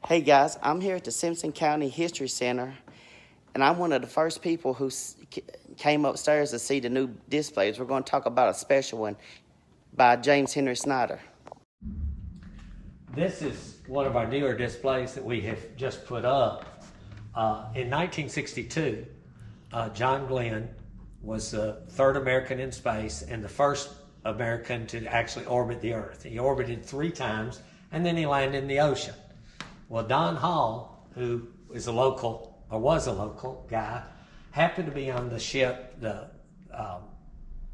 Hey guys, I'm here at the Simpson County History Center, and I'm one of the first people who came upstairs to see the new displays. We're going to talk about a special one by James Henry Snyder. This is one of our newer displays that we have just put up. In 1962, John Glenn was the third American in space and the first American to actually orbit the Earth. He orbited 3 times, and then he landed in the ocean. Well, Don Hall, who is a local, or was a local guy, happened to be on the ship, the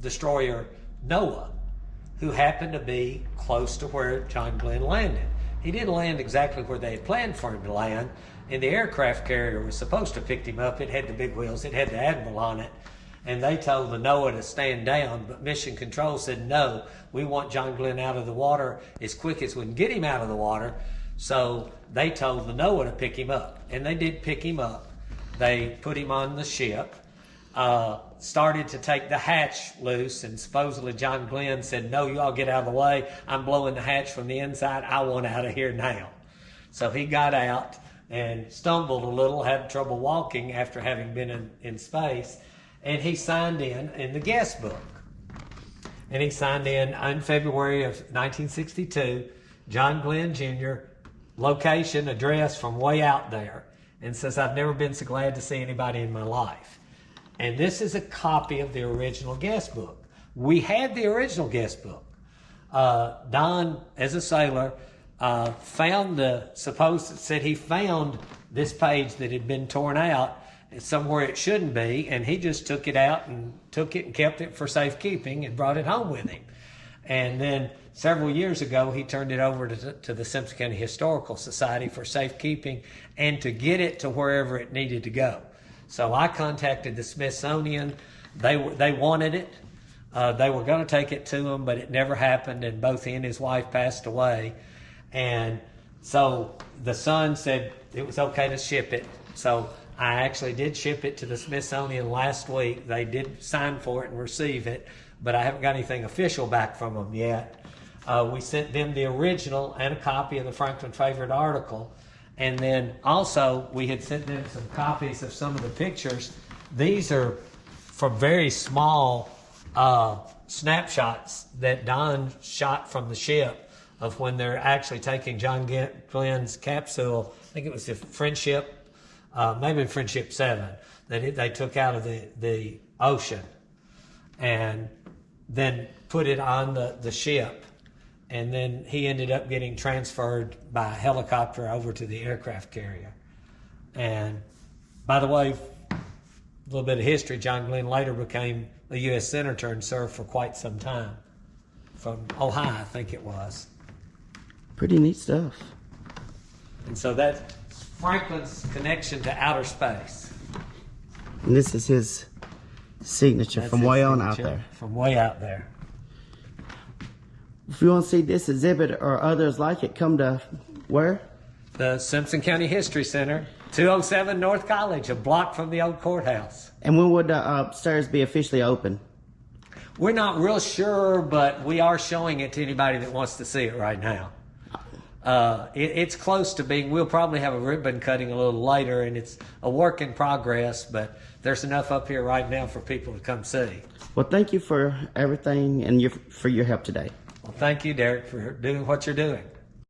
destroyer Noah, who happened to be close to where John Glenn landed. He didn't land exactly where they had planned for him to land, and the aircraft carrier was supposed to have picked him up. It had the big wheels, it had the Admiral on it, and they told the Noah to stand down, but Mission Control said, no, we want John Glenn out of the water as quick as we can get him out of the water. So they told the Noah to pick him up, and they did pick him up. They put him on the ship, started to take the hatch loose, and supposedly John Glenn said, no, you all get out of the way. I'm blowing the hatch from the inside. I want out of here now. So he got out and stumbled a little, had trouble walking after having been in space, and he signed in the guest book. And he signed in February of 1962, John Glenn Jr., location, address from way out there, and says, I've never been so glad to see anybody in my life. And this is a copy of the original guest book. We had the original guest book. Don, as a sailor, said he found this page that had been torn out somewhere it shouldn't be, and he just took it out and kept it for safekeeping and brought it home with him. And then several years ago, he turned it over to the Simpson County Historical Society for safekeeping and to get it to wherever it needed to go. So I contacted the Smithsonian. They wanted it. They were going to take it to him, but it never happened, and both he and his wife passed away. And so the son said it was okay to ship it. So I actually did ship it to the Smithsonian last week. They did sign for it and receive it, but I haven't got anything official back from them yet. We sent them the original and a copy of the Franklin Favorite article. And then also we had sent them some copies of some of the pictures. These are from very small snapshots that Don shot from the ship of when they're actually taking John Glenn's capsule. I think it was the Friendship, maybe Friendship 7, that they took out of the ocean and then put it on the ship. And then he ended up getting transferred by helicopter over to the aircraft carrier. And by the way, a little bit of history, John Glenn later became a U.S. Senator and served for quite some time. From Ohio, I think it was. Pretty neat stuff. And so that's Franklin's connection to outer space. And this is his signature from way on out there. From way out there. If you want to see this exhibit or others like it, come to where? The Simpson County History Center, 207 North College, a block from the old courthouse. And when would the upstairs be officially open? We're not real sure, but we are showing it to anybody that wants to see it right now. It's close to being, we'll probably have a ribbon cutting a little later, and it's a work in progress, but there's enough up here right now for people to come see. Well, thank you for everything and for your help today. Well, thank you, Derek, for doing what you're doing.